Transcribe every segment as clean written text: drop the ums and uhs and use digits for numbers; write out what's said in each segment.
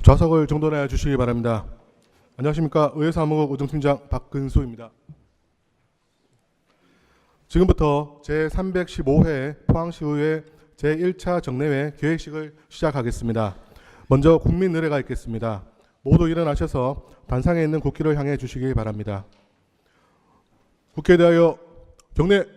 좌석을 정돈해 주시기 바랍니다. 안녕하십니까. 의회사무국 의정팀장 박근수입니다. 지금부터 제315회 포항시의회 제1차 정례회 계획식을 시작하겠습니다. 먼저 국민 의례가 있겠습니다. 모두 일어나셔서 단상에 있는 국기를 향해 주시기 바랍니다. 국회에 대하여 경례.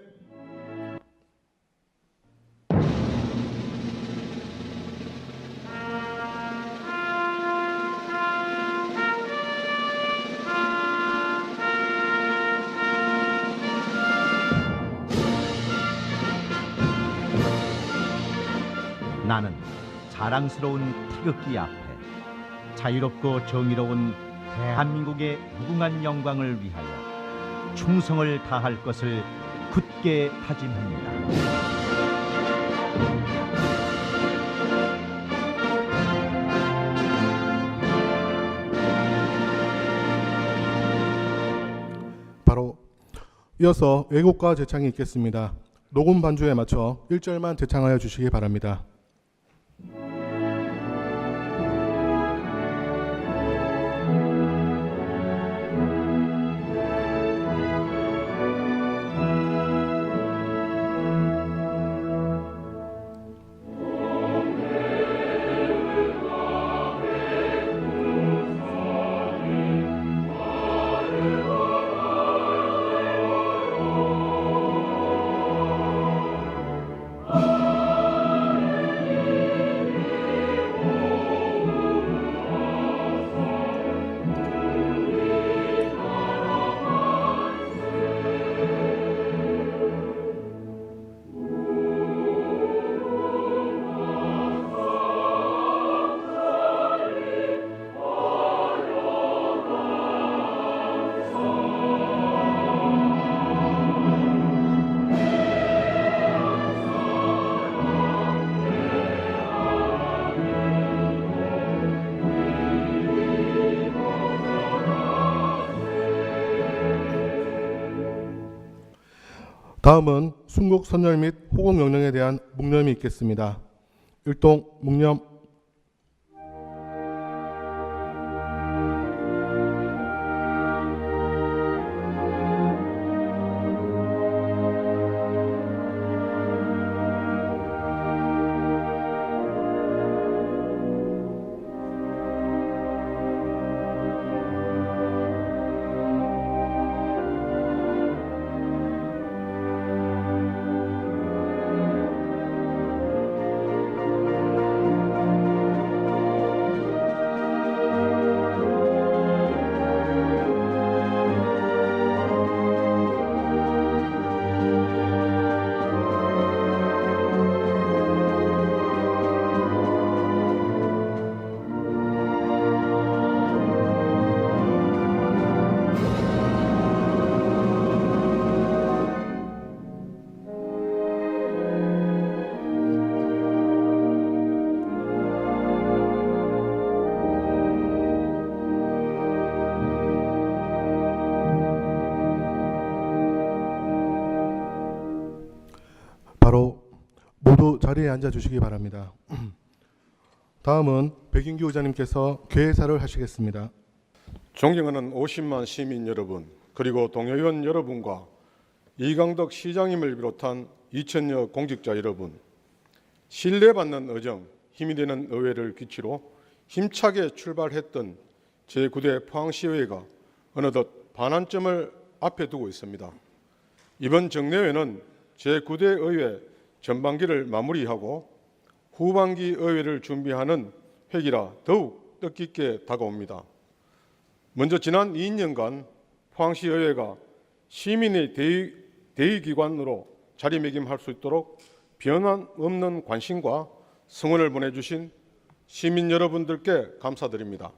나는 자랑스러운 태극기 앞에 자유롭고 정의로운 대한민국의 무궁한 영광을 위하여 충성을 다할 것을 굳게 다짐합니다. 바로 이어서 애국가 제창이 있겠습니다. 녹음 반주에 맞춰 1절만 제창하여 주시기 바랍니다. 다음은 순국 선열 및 호국 명령에 대한 묵념이 있겠습니다. 일동 묵념. 바로 모두 자리에 앉아 주시기 바랍니다. 다음은 백인규 의장님께서 개회사를 하시겠습니다. 존경하는 50만 시민 여러분, 그리고 동료의원 여러분과 이강덕 시장님을 비롯한 2천여 공직자 여러분, 신뢰받는 의정, 힘이 되는 의회를 기치로 힘차게 출발했던 제9대 포항시의회가 어느덧 반환점을 앞에 두고 있습니다. 이번 정례회는 제9대 의회 전반기를 마무리하고 후반기 의회를 준비하는 회기라 더욱 뜻깊게 다가옵니다. 먼저 지난 2년간 포항시의회가 시민의 대의기관으로 자리매김할 수 있도록 변함없는 관심과 성원을 보내주신 시민 여러분들께 감사드립니다.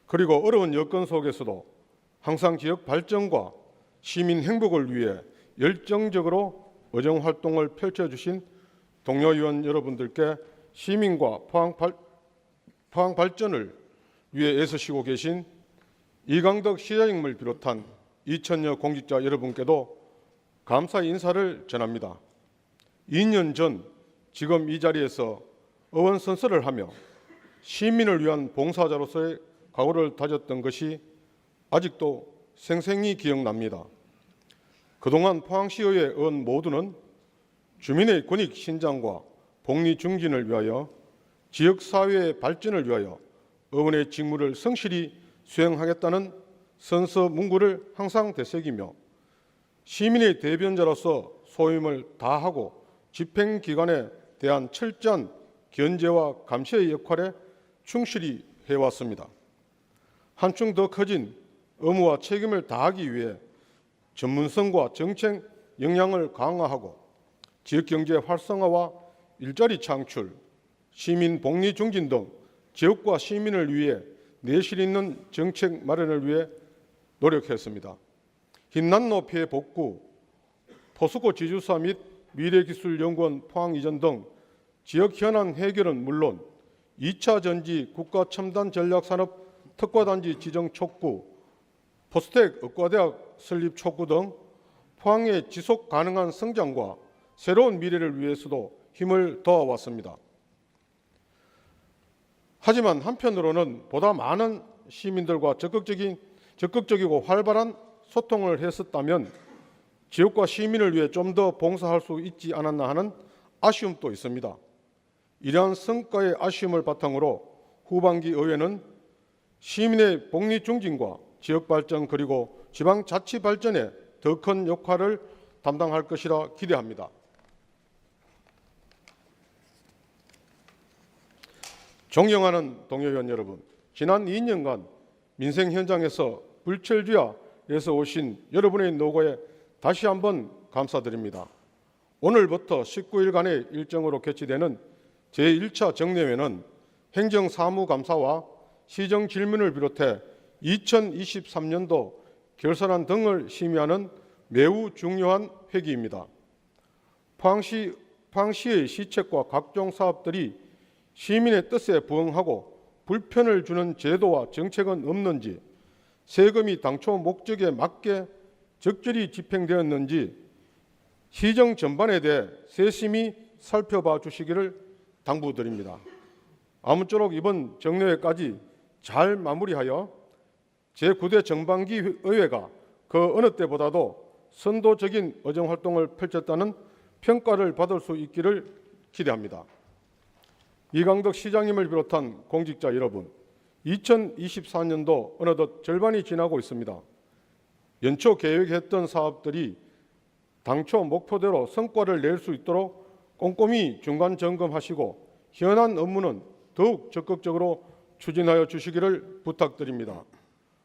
그리고 어려운 여건 속에서도 항상 지역 발전과 시민 행복을 위해 열정적으로 의정활동을 펼쳐주신 동료의원 여러분들께 시민과 포항 발전을 위해 애쓰시고 계신 이강덕 시장님을 비롯한 2천여 공직자 여러분께도 감사의 인사를 전합니다. 2년 전 지금 이 자리에서 의원 선서를 하며 시민을 위한 봉사자로서의 각오를 다졌던 것이 아직도 생생히 기억납니다. 그동안 포항시의회 의원 모두는 주민의 권익 신장과 복리 증진을 위하여 지역사회의 발전을 위하여 의원의 직무를 성실히 수행하겠다는 선서 문구를 항상 되새기며 시민의 대변자로서 소임을 다하고 집행기관에 대한 철저한 견제와 감시의 역할에 충실히 해왔습니다. 한층 더 커진 의무와 책임을 다하기 위해 전문성과 정책 역량을 강화하고 지역경제 활성화와 일자리 창출, 시민 복리 증진 등 지역과 시민을 위해 내실 있는 정책 마련을 위해 노력했습니다. 힘난로 피해 복구, 포스코 지주사 및 미래기술연구원 포항 이전 등 지역 현안 해결은 물론 2차 전지 국가첨단전략산업 특화단지 지정 촉구, 포스텍 의과대학 설립 촉구 등 포항의 지속 가능한 성장과 새로운 미래를 위해서도 힘을 더해왔습니다. 하지만 한편으로는 보다 많은 시민들과 적극적이고 활발한 소통을 했었다면 지역과 시민을 위해 좀 더 봉사할 수 있지 않았나 하는 아쉬움도 있습니다. 이러한 성과의 아쉬움을 바탕으로 후반기 의회는 시민의 복리 증진과 지역 발전 그리고 지방 자치 발전에 더 큰 역할을 담당할 것이라 기대합니다. 존경하는 동료의원 여러분, 지난 2년간 민생 현장에서 불철주야에서 오신 여러분의 노고에 다시 한번 감사드립니다. 오늘부터 19일간의 일정으로 개최되는 제1차 정례회는 행정사무감사와 시정질문을 비롯해 2023년도 결산안 등을 심의하는 매우 중요한 회기입니다. 포항시의 시책과 각종 사업들이 시민의 뜻에 부응하고 불편을 주는 제도와 정책은 없는지, 세금이 당초 목적에 맞게 적절히 집행되었는지 시정 전반에 대해 세심히 살펴봐 주시기를 당부드립니다. 아무쪼록 이번 정례회까지 잘 마무리하여 제9대 정반기 의회가 그 어느 때보다도 선도적인 의정활동을 펼쳤다는 평가를 받을 수 있기를 기대합니다. 이강덕 시장님을 비롯한 공직자 여러분, 2024년도 어느덧 절반이 지나고 있습니다. 연초 계획했던 사업들이 당초 목표대로 성과를 낼 수 있도록 꼼꼼히 중간 점검하시고 현안 업무는 더욱 적극적으로 추진하여 주시기를 부탁드립니다.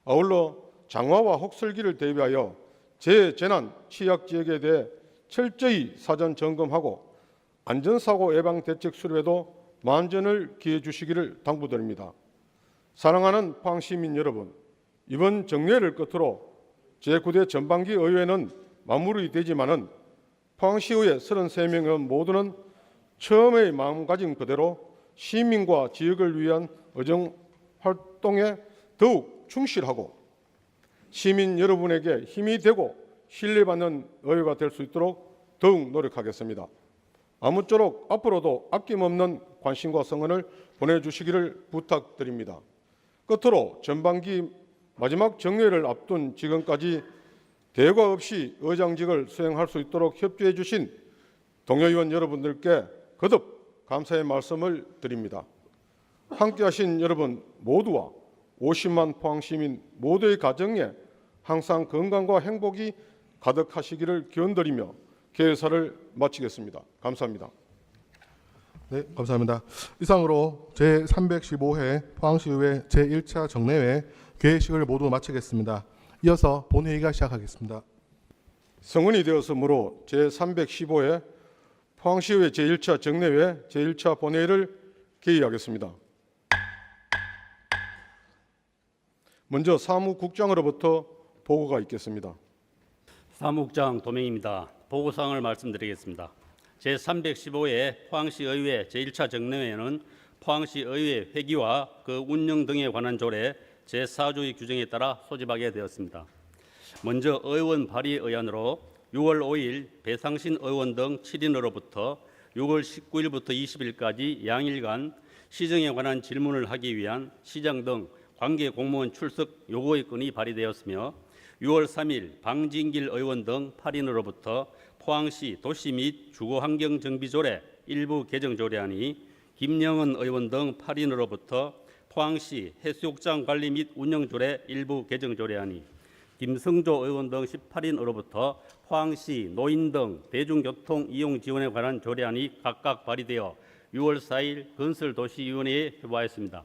아울러 장화와 혹설기를 대비하여 재재난 취약 지역에 대해 철저히 사전 점검하고 안전사고 예방 대책 수립에도 만전을 기해 주시기를 당부드립니다. 사랑하는 포항시민 여러분, 이번 정례를 끝으로 제9대 전반기 의회는 마무리되지만은 포항시의회 33명 의원 모두는 처음의 마음가짐 그대로 시민과 지역을 위한 의정 활동에 더욱 충실하고 시민 여러분에게 힘이 되고 신뢰받는 의회가 될 수 있도록 더욱 노력하겠습니다. 아무쪼록 앞으로도 아낌없는 관심과 성원을 보내주시기를 부탁드립니다. 끝으로 전반기 마지막 정례를 앞둔 지금까지 대과 없이 의장직을 수행할 수 있도록 협조해 주신 동료의원 여러분들께 거듭 감사의 말씀을 드립니다. 함께하신 여러분 모두와 50만 포항시민 모두의 가정에 항상 건강과 행복이 가득하시기를 기원드리며 개회사를 마치겠습니다. 감사합니다. 네, 감사합니다. 이상으로 제315회 포항시의회 제1차 정례회 개회식을 모두 마치겠습니다. 이어서 본회의가 시작하겠습니다. 성원이 되었으므로 제315회 포항시의회 제1차 정례회 제1차 본회의를 개의하겠습니다. 먼저 사무국장으로부터 보고가 있겠습니다. 사무국장 도명입니다. 보고사항을 말씀드리겠습니다. 제315회 포항시의회 제1차 정례회는 포항시의회 회기와 그 운영 등에 관한 조례 제4조의 규정에 따라 소집하게 되었습니다. 먼저 의원 발의 의안으로 6월 5일 배상신 의원 등 7인으로부터 6월 19일부터 20일까지 양일간 시정에 관한 질문을 하기 위한 시장 등 관계 공무원 출석 요구의 건이 발의되었으며 6월 3일 방진길 의원 등 8인으로부터 포항시 도시 및 주거환경정비조례 일부 개정 조례안이 김영은 의원 등 8인으로부터 포항시 해수욕장 관리 및 운영 조례 일부 개정 조례안이 김성조 의원 등 18인으로부터 포항시 노인 등 대중교통 이용 지원에 관한 조례안이 각각 발의되어 6월 4일 건설도시위원회에 회부하였습니다.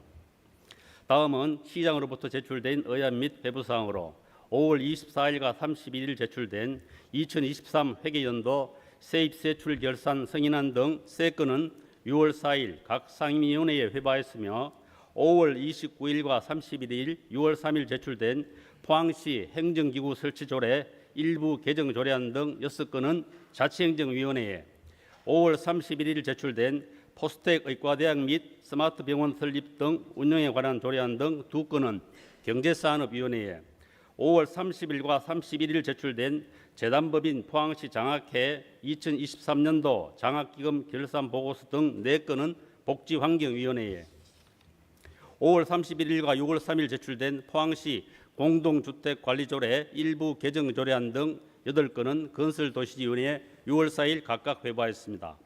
다음은 시장으로부터 제출된 의안 및 배부사항으로 5월 24일과 31일 제출된 2023 회계연도 세입세출 결산 승인안 등 3건은 6월 4일 각 상임위원회에 회부하였으며 5월 29일과 31일, 6월 3일 제출된 포항시 행정기구 설치조례 일부 개정 조례안 등 6건은 자치행정위원회에 5월 31일 제출된 포스텍 의과대학 및 스마트병원 설립 등 운영에 관한 조례안 등 2건은 경제산업위원회에 5월 30일과 31일 제출된 재단법인 포항시 장학회 2023년도 장학기금 결산보고서 등 4건은 복지환경위원회에 5월 31일과 6월 3일 제출된 포항시 공동주택관리조례 일부 개정 조례안 등 8건은 건설도시위원회에 6월 4일 각각 회부하였습니다.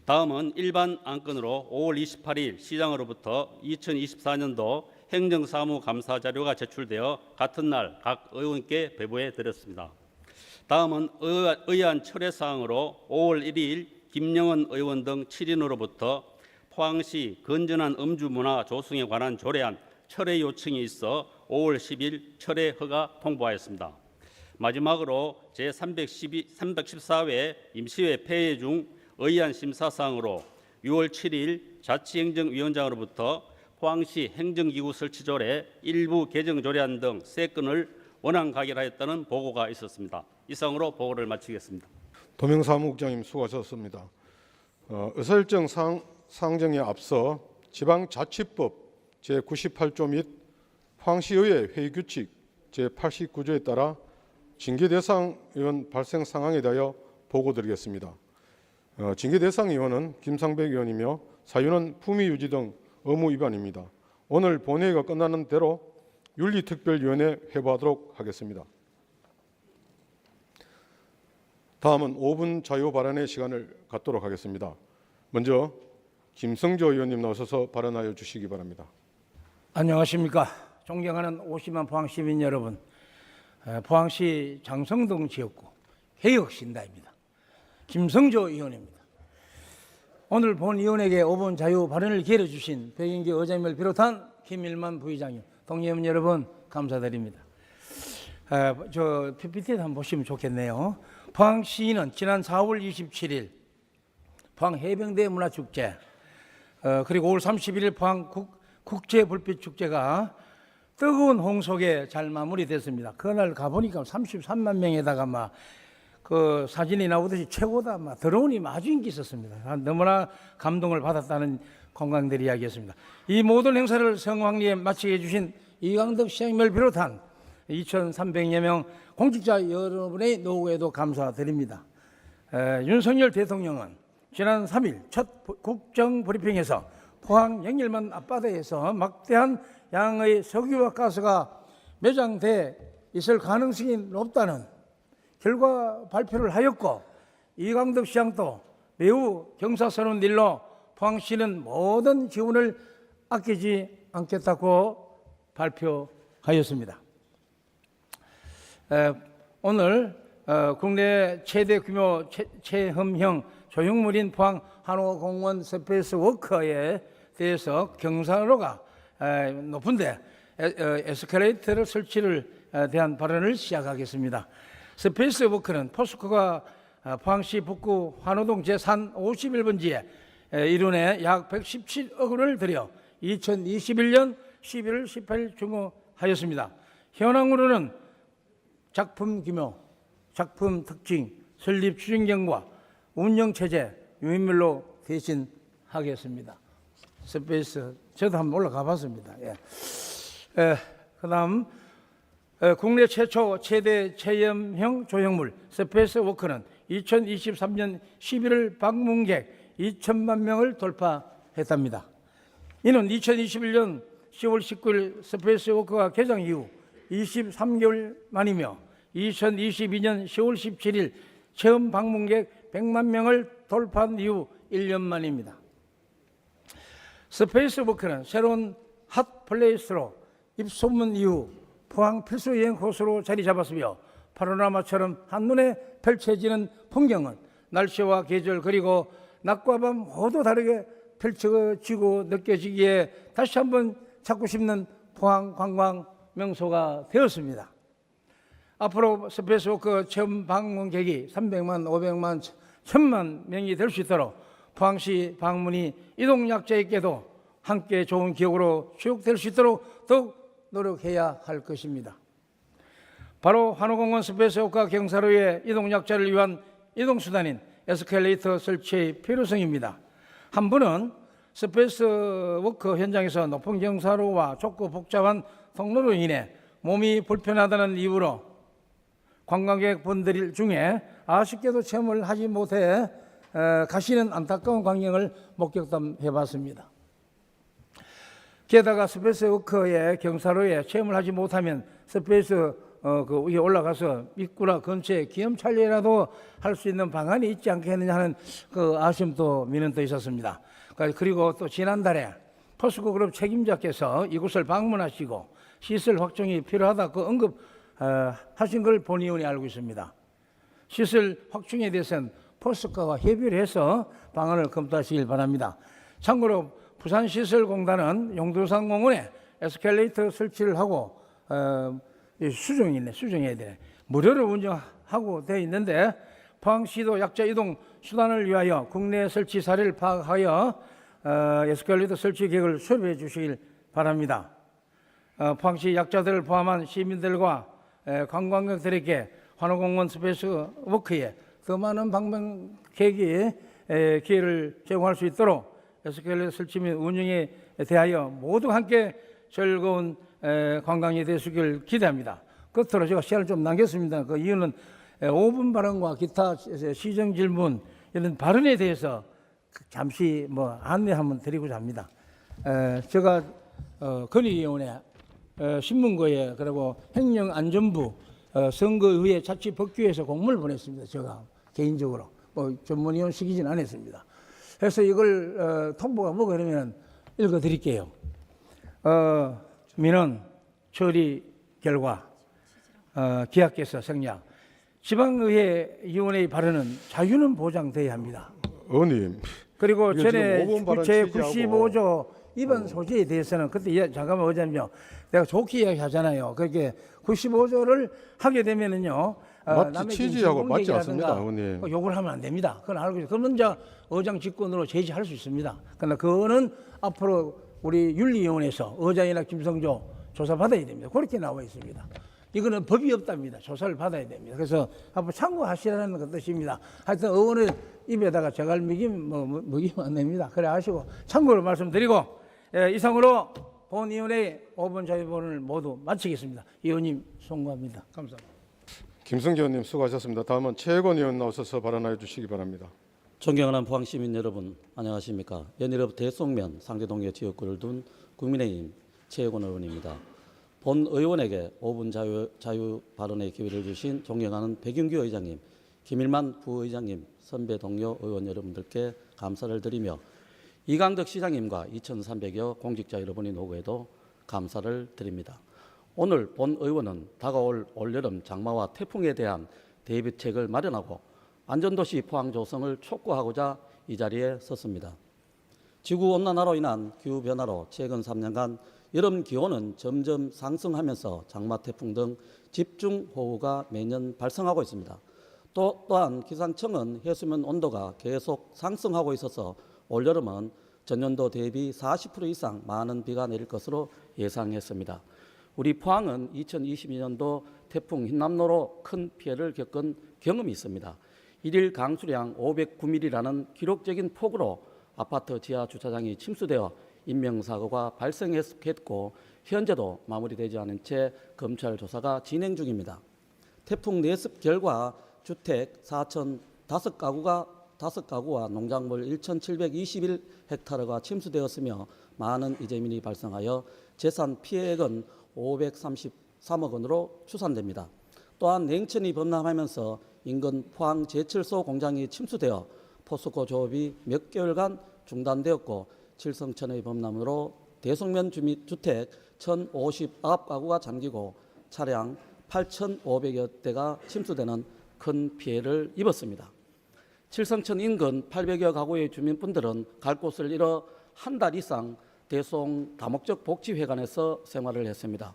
다음은 일반 안건으로 5월 28일 시장으로부터 2024년도 행정사무감사 자료가 제출되어 같은 날 각 의원께 배부해 드렸습니다. 다음은 의안 철회사항으로 5월 1일 김영은 의원 등 7인으로부터 포항시 건전한 음주문화 조성에 관한 조례안 철회 요청이 있어 5월 10일 철회 허가 통보하였습니다. 마지막으로 제314회 임시회 폐회 중 의안 심사사항으로 6월 7일 자치행정위원장으로부터 포항시 행정기구 설치조례 일부 개정 조례안 등 3건을 원안 가결하였다는 보고가 있었습니다. 이상으로 보고를 마치겠습니다. 도명사무국장님 수고하셨습니다. 의사일정 상정에 앞서 지방자치법 제98조 및 포항시의회 회의규칙 제89조에 따라 징계대상 의원 발생 상황에 대하여 보고드리겠습니다. 징계대상 의원은 김상백 의원이며 사유는 품위유지 등 의무 위반입니다. 오늘 본회의가 끝나는 대로 윤리특별위원회에 회부하도록 하겠습니다. 다음은 5분 자유 발언의 시간을 갖도록 하겠습니다. 먼저 김성조 의원님 나오셔서 발언하여 주시기 바랍니다. 안녕하십니까. 존경하는 50만 포항 시민 여러분, 포항시 장성동 지역구 개혁신다입니다. 김성조 의원입니다. 오늘 본위원에게 5분 자유 발언을 기회를 주신 백인기 의장님을 비롯한 김일만 부의장님, 동의원 여러분 감사드립니다. 저 PPT 한번 보시면 좋겠네요. 포항시는 지난 4월 27일 포항 해병대 문화축제, 그리고 5월 31일 포항 국제불빛축제가 뜨거운 홍속에 잘 마무리됐습니다. 그날 가보니까 33만 명에다가 막 그 사진이 나오듯이 최고다, 막 드론이 아주 인기 있었습니다. 너무나 감동을 받았다는 관광들 이야기했습니다. 이 모든 행사를 성황리에 마치게 해주신 이강덕 시장님을 비롯한 2,300여 명 공직자 여러분의 노고에도 감사드립니다. 윤석열 대통령은 지난 3일 첫 국정브리핑에서 포항 영일만 앞바다에서 막대한 양의 석유와 가스가 매장돼 있을 가능성이 높다는 결과 발표를 하였고, 이강덕 시장도 매우 경사스러운 일로 포항시는 모든 지원을 아끼지 않겠다고 발표하였습니다. 오늘 국내 최대 규모 체험형 조형물인 포항 한호공원 스페이스 워커에 대해서 경사로가 높은데 에스컬레이터를 설치를 대한 발언을 시작하겠습니다. 스페이스 워커는 포스코가 포항시 북구 환호동 제3 51번지에 이룬에 약 117억 원을 들여 2021년 11월 18일 준공하였습니다. 현황으로는 작품 규모, 작품 특징, 설립 추진경과 운영 체제, 유인별로 대신하겠습니다. 스페이스 저도 한번 올라가 봤습니다. 그다음 국내 최초 최대 체험형 조형물 스페이스 워크는 2023년 11월 방문객 2천만 명을 돌파했답니다. 이는 2021년 10월 19일 스페이스워크가 개장 이후 23개월 만이며 2022년 10월 17일 체험 방문객 100만 명을 돌파한 이후 1년 만입니다. 스페이스워크는 새로운 핫플레이스로 입소문 이후 포항 필수 여행 코스로 자리 잡았으며 파노라마처럼 한눈에 펼쳐지는 풍경은 날씨와 계절 그리고 낮과 밤 모두 다르게 펼쳐지고 느껴지기에 다시 한번 찾고 싶는 포항 관광 명소가 되었습니다. 앞으로 스페이스워크 체험 방문객이 300만, 500만, 1000만 명이 될 수 있도록 포항시 방문이 이동약자에게도 함께 좋은 기억으로 추억될 수 있도록 더욱 노력해야 할 것입니다. 바로 한호공원 스페이스워크와 경사로의 이동약자를 위한 이동수단인 에스컬레이터 설치의 필요성입니다. 한 분은 스페이스워크 현장에서 높은 경사로와 좁고 복잡한 통로로 인해 몸이 불편하다는 이유로 관광객분들 중에 아쉽게도 체험을 하지 못해 가시는 안타까운 광경을 목격해봤습니다. 게다가 스페이스워크의 경사로에 체험을 하지 못하면 스페이스 그 위에 올라가서 입구나 근처에 기념촬영이라도 할 수 있는 방안이 있지 않겠느냐 하는 그 아쉬움도 미는 또 있었습니다. 그리고 또 지난달에 포스코 그룹 책임자께서 이곳을 방문하시고 시설 확충이 필요하다 그 언급하신 걸 본의원이 알고 있습니다. 시설 확충에 대해서는 포스코와 협의를 해서 방안을 검토하시길 바랍니다. 참고로 부산시설공단은 용두산 공원에 에스컬레이터 설치를 하고 수정해야 되네. 무료로 운영하고 되어 있는데 포항시도 약자 이동 수단을 위하여 국내 설치 사례를 파악하여 에스컬레이터 설치 계획을 수립해 주시길 바랍니다. 포항시 약자들을 포함한 시민들과 관광객들에게 환호공원 스페이스워크에 더 많은 방문객이 기회를 제공할 수 있도록 에스컬레이터 설치 및 운영에 대하여 모두 함께 즐거운 관광이 되시길 기대합니다. 끝으로 제가 시간을 좀 남겼습니다. 그 이유는 5분 발언과 기타 시정 질문 이런 발언에 대해서 잠시 안내 한번 드리고자 합니다. 제가 건의위원회 신문고에 그리고 행정안전부 선거의회 자치법규에서 공문을 보냈습니다. 제가 개인적으로 전문위원 시키지는 않았습니다. 그래서 이걸 통보가 뭐가 그러면 읽어드릴게요. 민원 처리 결과 기하께서 생략 지방의회 발언은 자유는 보장돼야 합니다. 의원님, 그리고 이거 전에 지금 5분 발언 제 취지하고 95조 위반 소지에 대해서는 그때 잠깐만 의장님요, 내가 좋게 이야기하잖아요. 그렇게 95조를 하게 되면은요, 맞지, 취지하고 맞지 않습니다, 의원님. 욕을 하면 안 됩니다. 그건 알고 있어요. 그러면 이제 의장 직권으로 제지할 수 있습니다. 그러나 그거는 앞으로 우리 윤리위원회에서 의장이나 김성조 조사 받아야 됩니다. 그렇게 나와 있습니다. 이거는 법이 없답니다. 조사를 받아야 됩니다. 그래서 앞으로 참고하시라는 그 뜻입니다. 하여튼 의원을 입에다가 저갈 먹이면 안 됩니다. 그래 하시고 참고로 말씀드리고 이상으로 본위원회 5분 자유본을 모두 마치겠습니다. 의원님 송구합니다. 감사합니다. 김승기 의원님 수고하셨습니다. 다음은 최혜건 의원 나오셔서 발언하여 주시기 바랍니다. 존경하는 포항시민 여러분 안녕하십니까. 연일업 대송면 상대동의 지역구를 둔 국민의힘 최혜건 의원입니다. 본 의원에게 5분 자유 발언의 기회를 주신 존경하는 백윤규 의장님, 김일만 부의장님, 선배 동료 의원 여러분들께 감사를 드리며 이강덕 시장님과 2,300여 공직자 여러분이 노고에도 감사를 드립니다. 오늘 본 의원은 다가올 올여름 장마와 태풍에 대한 대비책을 마련하고 안전도시 포항 조성을 촉구하고자 이 자리에 섰습니다. 지구온난화로 인한 기후변화로 최근 3년간 여름 기온은 점점 상승하면서 장마 태풍 등 집중호우가 매년 발생하고 있습니다. 또한 기상청은 해수면 온도가 계속 상승하고 있어서 올여름은 전년도 대비 40% 이상 많은 비가 내릴 것으로 예상했습니다. 우리 포항은 2022년도 태풍 흰남노로 큰 피해를 겪은 경험이 있습니다. 1일 강수량 509mm라는 기록적인 폭우로 아파트 지하 주차장이 침수되어 인명사고가 발생했고 현재도 마무리되지 않은 채 검찰 조사가 진행 중입니다. 태풍 내습 결과 주택 4,005가구와 농작물 1,721헥타르가 침수되었으며 많은 이재민이 발생하여 재산 피해액은 533억 원으로 추산됩니다. 또한 냉천이 범람하면서 인근 포항 제철소 공장이 침수되어 포스코 조업이 몇 개월간 중단되었고 칠성천의 범람으로 대송면 주택 1,059가구가 잠기고 차량 8,500여 대가 침수되는 큰 피해를 입었습니다. 칠성천 인근 800여 가구의 주민분들은 갈 곳을 잃어 한 달 이상 대송 다목적 복지회관에서 생활을 했습니다.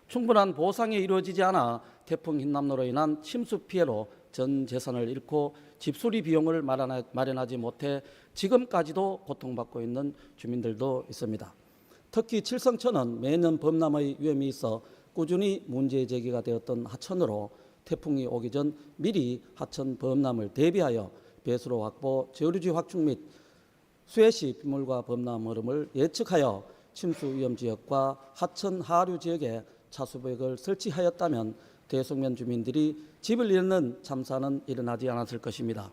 충분한 보상이 이루어지지 않아 태풍 흰남노로 인한 침수 피해로 전 재산을 잃고 집수리 비용을 마련하지 못해 지금까지도 고통받고 있는 주민들도 있습니다. 특히 칠성천은 매년 범람의 위험이 있어 꾸준히 문제 제기가 되었던 하천으로 태풍이 오기 전 미리 하천 범람을 대비하여 배수로 확보, 저류지 확충 및 수해시 빗물과 범람 흐름을 예측하여 침수 위험 지역과 하천 하류 지역에 차수벽을 설치하였다면 대송면 주민들이 집을 잃는 참사는 일어나지 않았을 것입니다.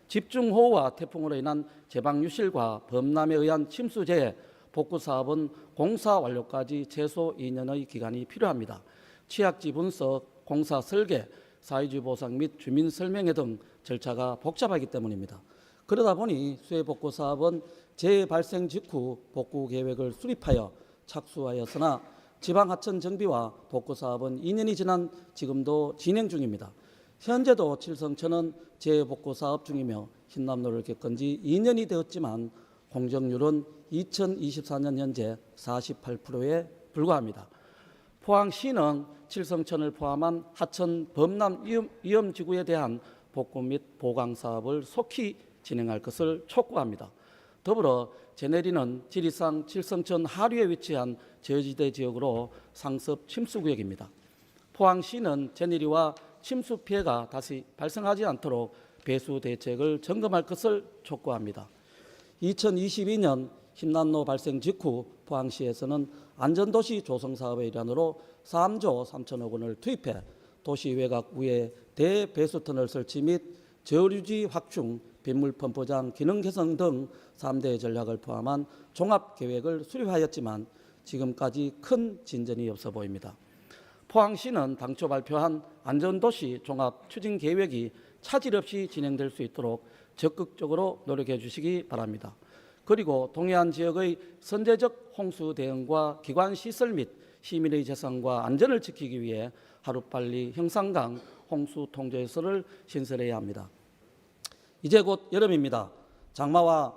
집중호우와 태풍으로 인한 제방유실과 범람에 의한 침수재해 복구 사업은 공사 완료까지 최소 2년의 기간이 필요합니다. 취약지 분석, 공사 설계, 사회주의 보상 및 주민 설명회 등 절차가 복잡하기 때문입니다. 그러다 보니 수해 복구 사업은 재해 발생 직후 복구 계획을 수립하여 착수하였으나 지방 하천 정비와 복구 사업은 2년이 지난 지금도 진행 중입니다. 현재도 칠성천은 재해 복구 사업 중이며 흰남노를 겪은 지 2년이 되었지만 공정률은 2024년 현재 48%에 불과합니다. 포항시는 칠성천을 포함한 하천 범람 위험지구에 대한 복구 및 보강 사업을 속히 진행할 것을 촉구합니다. 더불어 제네리는 지리상 칠성천 하류에 위치한 저지대 지역으로 상습 침수구역입니다. 포항시는 제네리와 침수 피해가 다시 발생하지 않도록 배수 대책을 점검할 것을 촉구합니다. 2022년 흰남노 발생 직후 포항시에서는 안전도시 조성사업의 일환으로 3조 3천억 원을 투입해 도시 외곽 위에 대배수터널 설치 및 저류지 확충, 빗물 펌프장 기능 개선 등 3대 전략을 포함한 종합계획을 수립하였지만 지금까지 큰 진전이 없어 보입니다. 포항시는 당초 발표한 안전도시 종합추진계획이 차질 없이 진행될 수 있도록 적극적으로 노력해 주시기 바랍니다. 그리고 동해안 지역의 선제적 홍수 대응과 기관 시설 및 시민의 재산과 안전을 지키기 위해 하루빨리 형상강 홍수 통제소를 신설해야 합니다. 이제 곧 여름입니다. 장마와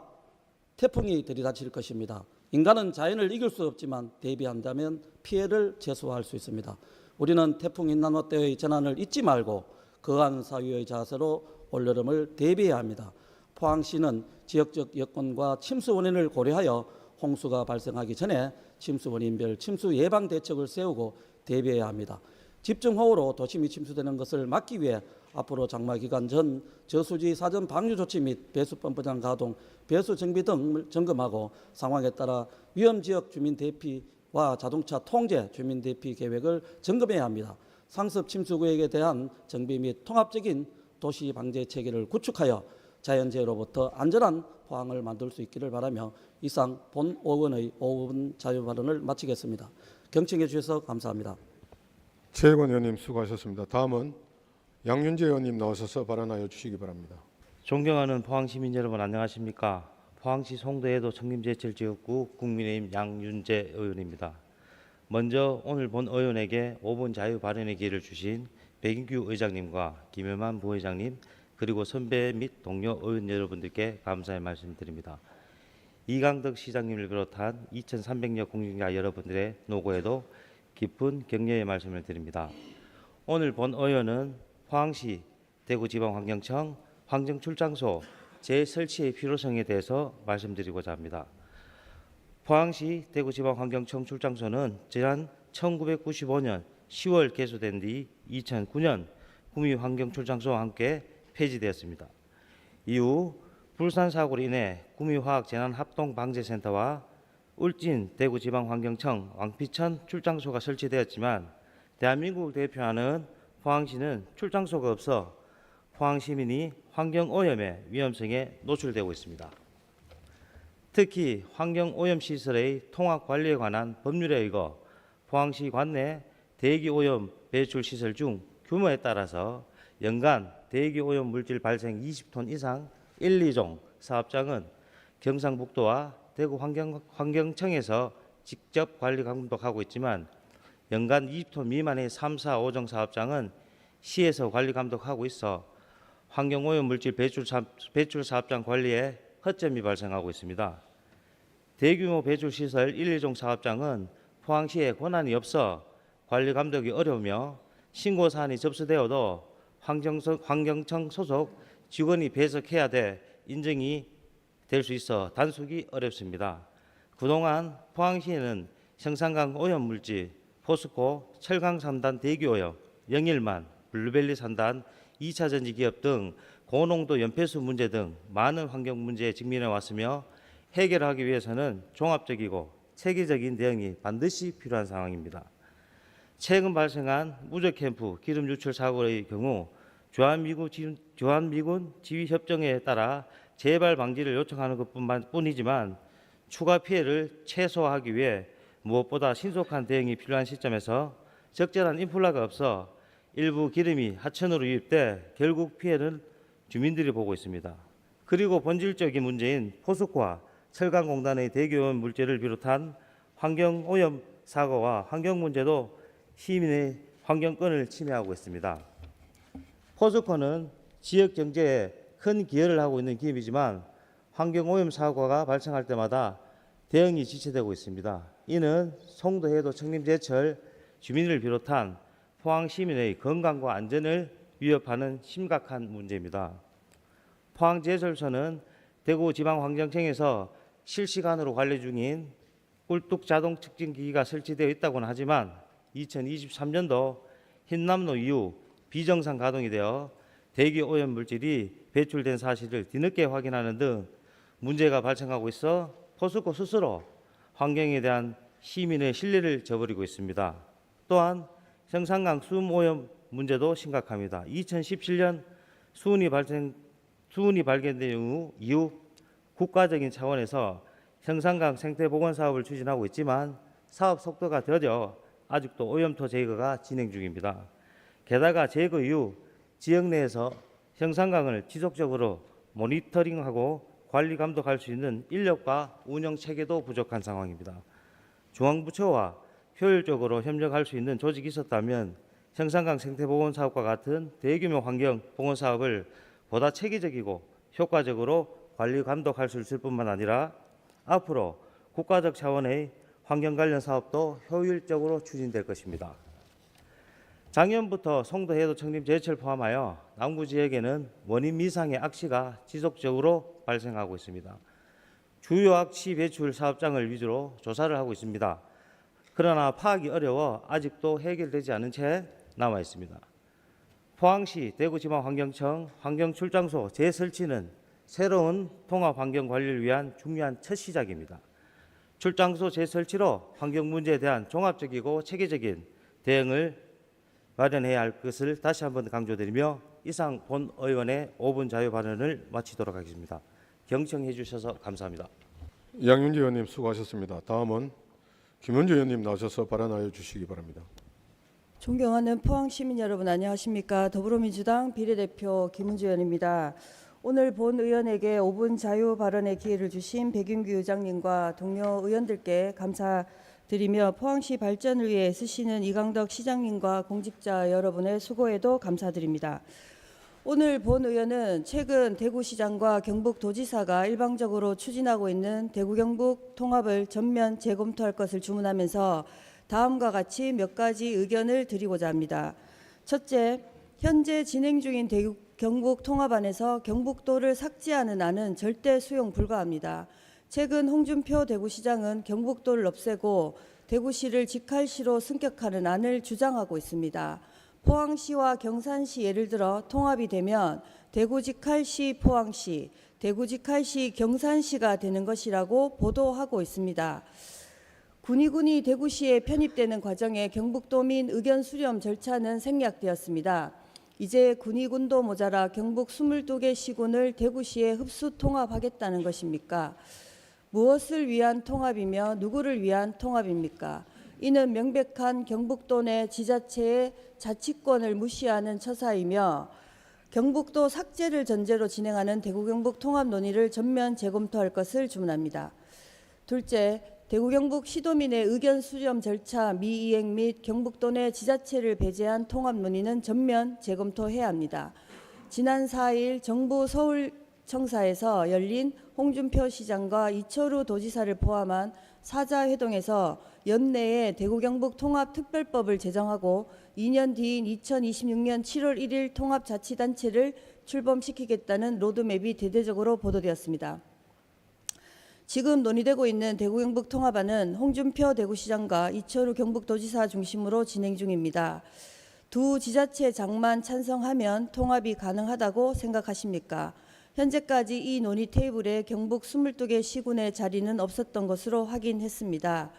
태풍이 들이닥칠 것입니다. 인간은 자연을 이길 수 없지만 대비한다면 피해를 최소화할 수 있습니다. 우리는 태풍 흰남노 때의 재난을 잊지 말고 거한 사유의 자세로 올여름을 대비해야 합니다. 포항시는 지역적 여건과 침수 원인을 고려하여 홍수가 발생하기 전에 침수 원인별 침수 예방 대책을 세우고 대비해야 합니다. 집중호우로 도심이 침수되는 것을 막기 위해 앞으로 장마 기간 전 저수지 사전 방류 조치 및 배수 펌프장 가동, 배수 정비 등을 점검하고 상황에 따라 위험 지역 주민 대피와 자동차 통제 주민 대피 계획을 점검해야 합니다. 상습 침수 구역에 대한 정비 및 통합적인 도시 방제 체계를 구축하여 자연재해로부터 안전한 포항을 만들 수 있기를 바라며 이상 본 의원의 5분 자유 발언을 마치겠습니다. 경청해 주셔서 감사합니다. 최혜권 의원님 수고하셨습니다. 다음은 양윤재 의원님 나오셔서 발언하여 주시기 바랍니다. 존경하는 포항 시민 여러분 안녕하십니까? 포항시 송도해도 청림제철지역구 국민의힘 양윤재 의원입니다. 먼저 오늘 본 의원에게 5분 자유 발언의 기회를 주신 백인규 의장님과 김효만 부회장님 그리고 선배 및 동료 의원 여러분들께 감사의 말씀드립니다. 이강덕 시장님을 비롯한 2,300여 공직자 여러분들의 노고에도 깊은 격려의 말씀을 드립니다. 오늘 본 의원은 포항시 대구지방환경청 환경출장소 재설치의 필요성에 대해서 말씀드리고자 합니다. 포항시 대구지방환경청 출장소는 지난 1995년 10월 개소된 뒤 2009년 구미환경출장소와 함께 폐지되었습니다. 이후 불산사고로 인해 구미화학재난합동방재센터와 울진 대구지방환경청 왕피천 출장소가 설치되었지만 대한민국을 대표하는 포항시는 출장소가 없어 포항시민이 환경오염의 위험성에 노출되고 있습니다. 특히 환경오염시설의 통합관리에 관한 법률에 의거 포항시 관내 대기오염 배출시설 중 규모에 따라서 연간 대기오염 물질 발생 20톤 이상 1, 2종 사업장은 경상북도와 대구 환경청에서 직접 관리 감독하고 있지만 연간 20톤 미만의 3, 4, 5종 사업장은 시에서 관리 감독하고 있어 환경오염 물질 배출 사업장 관리에 허점이 발생하고 있습니다. 대규모 배출시설 1, 2종 사업장은 포항시에 권한이 없어 관리 감독이 어려우며 신고 사안이 접수되어도 환경청 소속 직원이 배석해야 돼 인정이 될 수 있어 단속이 어렵습니다. 그동안 포항시에는 형산강 오염물질, 포스코, 철강산단 대기오염, 영일만, 블루벨리 산단, 2차 전지 기업 등 고농도 연폐수 문제 등 많은 환경 문제에 직면해 왔으며 해결하기 위해서는 종합적이고 체계적인 대응이 반드시 필요한 상황입니다. 최근 발생한 무적 캠프 기름 유출 사고의 경우 주한미군 지휘 협정에 따라 재발 방지를 요청하는 것뿐이지만 추가 피해를 최소화하기 위해 무엇보다 신속한 대응이 필요한 시점에서 적절한 인플라가 없어 일부 기름이 하천으로 유입돼 결국 피해는 주민들이 보고 있습니다. 그리고 본질적인 문제인 포스코와 철강공단의 대기오염 물질을 비롯한 환경오염 사고와 환경 문제도 시민의 환경권을 침해하고 있습니다. 포스코는 지역 경제에 큰 기여를 하고 있는 기업이지만 환경오염 사고가 발생할 때마다 대응이 지체되고 있습니다. 이는 송도해도 청림제철 주민을 비롯한 포항 시민의 건강과 안전을 위협하는 심각한 문제입니다. 포항제철소는 대구지방환경청에서 실시간으로 관리 중인 꿀뚝 자동 측정기기가 설치되어 있다고는 하지만 2023년도 흰남노 이후 비정상 가동이 되어 대기 오염 물질이 배출된 사실을 뒤늦게 확인하는 등 문제가 발생하고 있어 포스코 스스로 환경에 대한 시민의 신뢰를 저버리고 있습니다. 또한 형산강 수음 오염 문제도 심각합니다. 2017년 수은이 발견된 이후 국가적인 차원에서 형산강 생태보건 사업을 추진하고 있지만 사업 속도가 더뎌 아직도 오염토 제거가 진행 중입니다. 게다가 제거 이후 지역 내에서 형산강을 지속적으로 모니터링하고 관리 감독할 수 있는 인력과 운영 체계도 부족한 상황입니다. 중앙부처와 효율적으로 협력할 수 있는 조직이 있었다면 형산강 생태보건 사업과 같은 대규모 환경 보건 사업을 보다 체계적이고 효과적으로 관리 감독할 수 있을 뿐만 아니라 앞으로 국가적 차원의 환경 관련 사업도 효율적으로 추진될 것입니다. 작년부터 송도해도 청림제철 포함하여 남구 지역에는 원인 미상의 악취가 지속적으로 발생하고 있습니다. 주요 악취 배출 사업장을 위주로 조사를 하고 있습니다. 그러나 파악이 어려워 아직도 해결되지 않은 채 남아 있습니다. 포항시 대구지방환경청 환경출장소 재설치는 새로운 통합환경관리를 위한 중요한 첫 시작입니다. 출장소 재설치로 환경 문제에 대한 종합적이고 체계적인 대응을 마련해야 할 것을 다시 한번 강조드리며 이상 본 의원의 5분 자유 발언을 마치도록 하겠습니다. 경청해 주셔서 감사합니다. 양윤지 의원님 수고하셨습니다. 다음은 김은주 의원님 나오셔서 발언하여 주시기 바랍니다. 존경하는 포항 시민 여러분 안녕하십니까? 더불어민주당 비례대표 김은주 의원입니다. 오늘 본 의원에게 5분 자유 발언의 기회를 주신 백윤규 의장님과 동료 의원들께 감사드리며 포항시 발전을 위해 애쓰시는 이강덕 시장님과 공직자 여러분의 수고에도 감사드립니다. 오늘 본 의원은 최근 대구시장과 경북도지사가 일방적으로 추진하고 있는 대구-경북 통합을 전면 재검토할 것을 주문하면서 다음과 같이 몇 가지 의견을 드리고자 합니다. 첫째, 현재 진행 중인 대구-경북 통합안에서 경북도를 삭제하는 안은 절대 수용 불가합니다. 최근 홍준표 대구시장은 경북도를 없애고 대구시를 직할시로 승격하는 안을 주장하고 있습니다. 포항시와 경산시 예를 들어 통합이 되면 대구 직할시 포항시, 대구 직할시 경산시가 되는 것이라고 보도하고 있습니다. 군위군이 대구시에 편입되는 과정에 경북도민 의견 수렴 절차는 생략되었습니다. 이제 군위군도 모자라 경북 22개 시군을 대구시에 흡수 통합하겠다는 것입니까? 무엇을 위한 통합이며 누구를 위한 통합입니까? 이는 명백한 경북도 내 지자체의 자치권을 무시하는 처사이며 경북도 삭제를 전제로 진행하는 대구 경북 통합 논의를 전면 재검토할 것을 주문합니다. 둘째, 대구 경북 시도민의 의견 수렴 절차 미이행 및 경북도 내 지자체를 배제한 통합 논의는 전면 재검토해야 합니다. 지난 4일 정부 서울청사에서 열린 홍준표 시장과 이철우 도지사를 포함한 사자회동에서 연내에 대구 경북 통합특별법을 제정하고 2년 뒤인 2026년 7월 1일 통합자치단체를 출범시키겠다는 로드맵이 대대적으로 보도되었습니다. 지금 논의되고 있는 대구 경북 통합안은 홍준표 대구시장과 이철우 경북도지사 중심으로 진행 중입니다. 두 지자체 장만 찬성하면 통합이 가능하다고 생각하십니까? 현재까지 이 논의 테이블에 경북 22개 시군의 자리는 없었던 것으로 확인했습니다.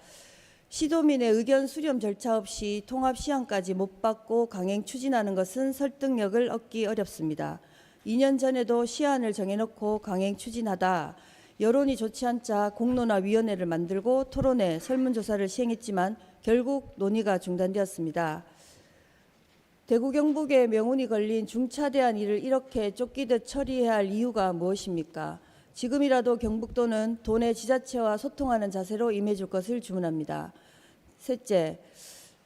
시도민의 의견 수렴 절차 없이 통합 시한까지 못 받고 강행 추진하는 것은 설득력을 얻기 어렵습니다. 2년 전에도 시한을 정해놓고 강행 추진하다 여론이 좋지 않자 공론화위원회를 만들고 토론회, 설문조사를 시행했지만 결국 논의가 중단되었습니다. 대구 경북에 명운이 걸린 중차대한 일을 이렇게 쫓기듯 처리해야 할 이유가 무엇입니까? 지금이라도 경북도는 도내 지자체와 소통하는 자세로 임해줄 것을 주문합니다. 셋째,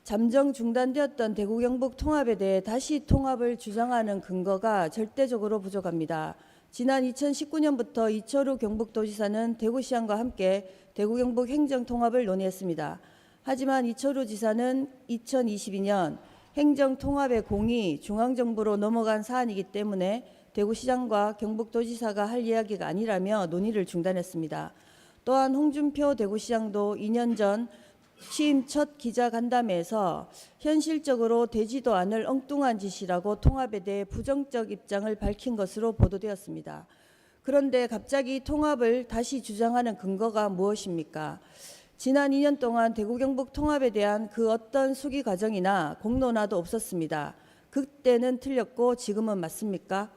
잠정 중단되었던 대구 경북 통합에 대해 다시 통합을 주장하는 근거가 절대적으로 부족합니다. 지난 2019년부터 이철우 경북도지사는 대구시장과 함께 대구 경북 행정통합을 논의했습니다. 하지만 이철우 지사는 2022년 행정통합의 공이 중앙정부로 넘어간 사안이기 때문에 대구시장과 경북도지사가 할 이야기가 아니라며 논의를 중단했습니다. 또한 홍준표 대구시장도 2년 전 취임 첫 기자간담회에서 현실적으로 되지도 않을 엉뚱한 짓이라고 통합에 대해 부정적 입장을 밝힌 것으로 보도되었습니다. 그런데 갑자기 통합을 다시 주장하는 근거가 무엇입니까? 지난 2년 동안 대구 경북 통합에 대한 그 어떤 수기 과정이나 공론화도 없었습니다. 그때는 틀렸고 지금은 맞습니까?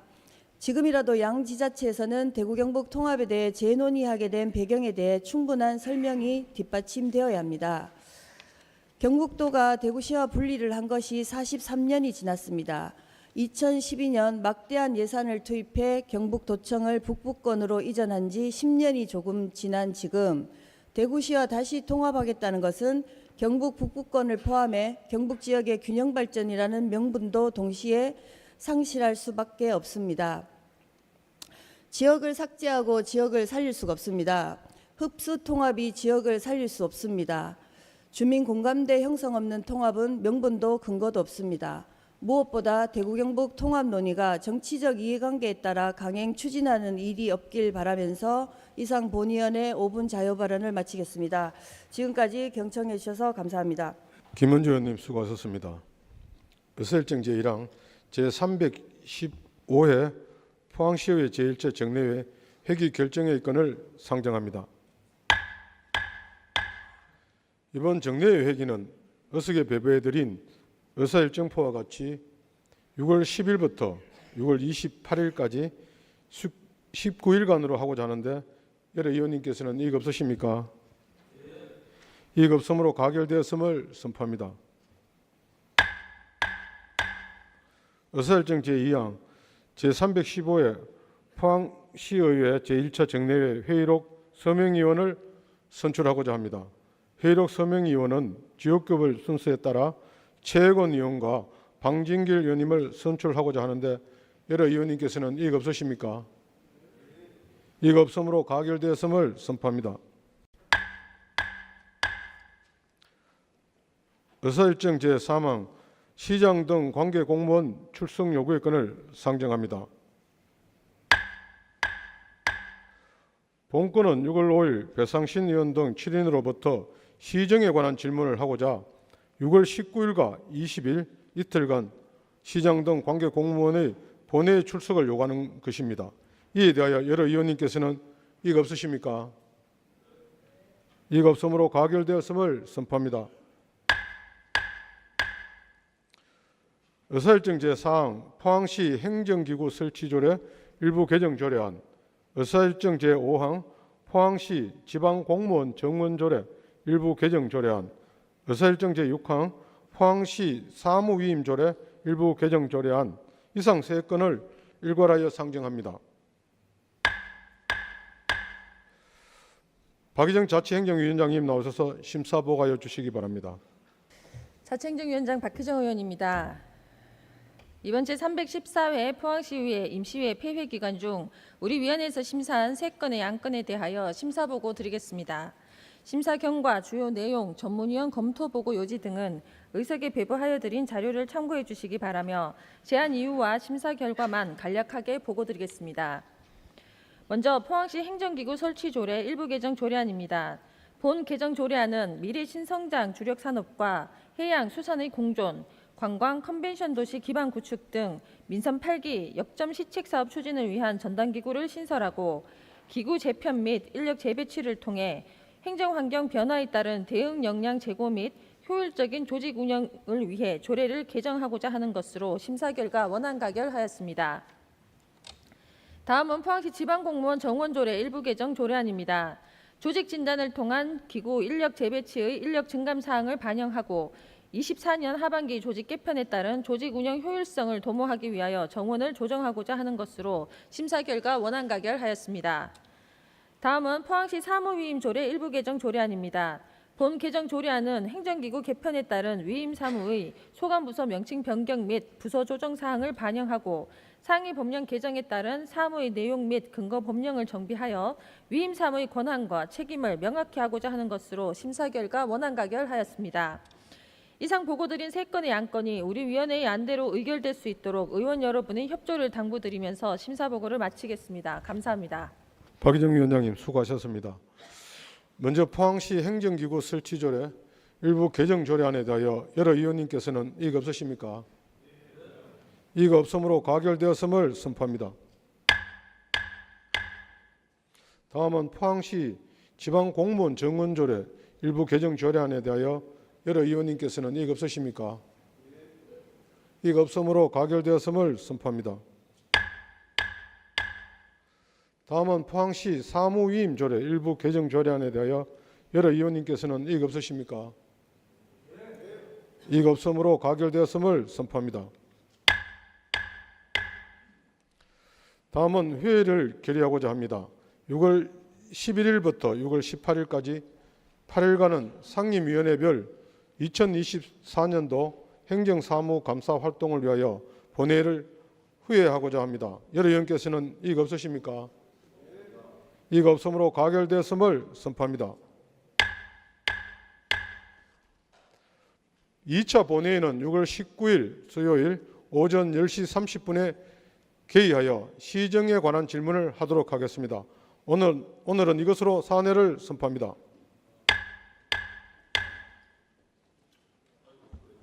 지금이라도 양 지자체에서는 대구 경북 통합에 대해 재논의하게 된 배경에 대해 충분한 설명이 뒷받침되어야 합니다. 경북도가 대구시와 분리를 한 것이 43년이 지났습니다. 2012년 막대한 예산을 투입해 경북도청을 북부권으로 이전한 지 10년이 조금 지난 지금 대구시와 다시 통합하겠다는 것은 경북 북부권을 포함해 경북 지역의 균형 발전이라는 명분도 동시에 상실할 수밖에 없습니다. 지역을 삭제하고 지역을 살릴 수가 없습니다. 흡수 통합이 지역을 살릴 수 없습니다. 주민 공감대 형성 없는 통합은 명분도 근거도 없습니다. 무엇보다 대구 경북 통합 논의가 정치적 이해관계에 따라 강행 추진하는 일이 없길 바라면서 이상 본위원회 5분 자유 발언을 마치겠습니다. 지금까지 경청해 주셔서 감사합니다. 김은주 의원님 수고하셨습니다. 의사일정 제1항 제315회 포항시의회 제1차 정례회 회기 결정의 건을 상정합니다. 이번 정례회 회기는 어석에 배부해드린 의사일정표와 같이 6월 10일부터 6월 28일까지 19일간으로 하고자 하는데 여러 의원님께서는 이익 없으십니까? 이익 없음으로 가결되었음을 선포합니다. 의사일정 제2항 제315회 포항시의회 제1차 정례회 회의록 서명위원을 선출하고자 합니다. 회의록 서명위원은 지역급을 순서에 따라 최혜건 의원과 방진길 의원님을 선출하고자 하는데 여러 의원님께서는 이익 없으십니까? 이익 없음으로 가결되었음을 선포합니다. 의사일정 제3항 시장 등 관계 공무원 출석 요구의 건을 상정합니다. 본건은 6월 5일 배상신 의원 등 7인으로부터 시정에 관한 질문을 하고자 6월 19일과 20일 이틀간 시장 등 관계 공무원의 본회의 출석을 요구하는 것입니다. 이에 대하여 여러 의원님께서는 이익 없으십니까? 이익 없음으로 가결되었음을 선포합니다. 의사일정 제4항 포항시 행정기구 설치조례 일부 개정 조례안 의사일정 제5항 포항시 지방공무원 정원조례 일부 개정 조례안, 의사일정 제6항 포항시 사무위임조례 일부 개정 조례안 이상 3건을 일괄하여 상정합니다. 박희정 자치행정위원장님 나오셔서 심사보고하여 주시기 바랍니다. 자치행정위원장 박희정 의원입니다. 이번 제314회 포항시의회 임시회 폐회 기간 중 우리 위원회에서 심사한 3건의 안건에 대하여 심사보고 드리겠습니다. 심사 경과, 주요 내용, 전문위원 검토보고 요지 등은 의석에 배부하여 드린 자료를 참고해 주시기 바라며 제안 이유와 심사 결과만 간략하게 보고 드리겠습니다. 먼저 포항시 행정기구 설치 조례 일부 개정 조례안입니다. 본 개정 조례안은 미래 신성장 주력 산업과 해양 수산의 공존, 관광 컨벤션 도시 기반 구축 등 민선 8기 역점 시책 사업 추진을 위한 전담기구를 신설하고 기구 재편 및 인력 재배치를 통해 행정환경 변화에 따른 대응 역량 제고 및 효율적인 조직 운영을 위해 조례를 개정하고자 하는 것으로 심사 결과 원안 가결하였습니다. 다음은 포항시 지방공무원 정원조례 일부 개정 조례안입니다. 조직 진단을 통한 기구 인력 재배치의 인력 증감 사항을 반영하고 24년 하반기 조직 개편에 따른 조직 운영 효율성을 도모하기 위하여 정원을 조정하고자 하는 것으로 심사 결과 원안 가결하였습니다. 다음은 포항시 사무위임 조례 일부 개정 조례안입니다. 본 개정 조례안은 행정기구 개편에 따른 위임 사무의 소관부서 명칭 변경 및 부서 조정 사항을 반영하고 상위 법령 개정에 따른 사무의 내용 및 근거 법령을 정비하여 위임 사무의 권한과 책임을 명확히 하고자 하는 것으로 심사 결과 원안 가결하였습니다. 이상 보고드린 3건의 안건이 우리 위원회의 안대로 의결될 수 있도록 의원 여러분의 협조를 당부드리면서 심사 보고를 마치겠습니다. 감사합니다. 박희정 위원장님 수고하셨습니다. 먼저 포항시 행정기구 설치조례 일부 개정 조례안에 대하여 여러 의원님께서는 이의 없으십니까? 이의 없으므로 가결되었음을 선포합니다. 다음은 포항시 지방공무원 정원조례 일부 개정 조례안에 대하여 여러 의원님께서는 이의 없으십니까? 이의 없으므로 가결되었음을 선포합니다. 다음은 포항시 사무위임 조례 일부 개정 조례안에 대하여 여러 의원님께서는 이의 없으십니까? 이의 없으므로 가결되었음을 선포합니다. 다음은 회의를 결의하고자 합니다. 6월 11일부터 6월 18일까지 8일간은 상임위원회별 2024년도 행정사무감사 활동을 위하여 본회의를 후회하고자 합니다. 여러 의원께서는 이의 없으십니까? 이의 없으므로 가결되었음을 선포합니다. 2차 본회의는 6월 19일 수요일 오전 10시 30분에 개의하여 시정에 관한 질문을 하도록 하겠습니다. 오늘은 이것으로 사안회를 선포합니다.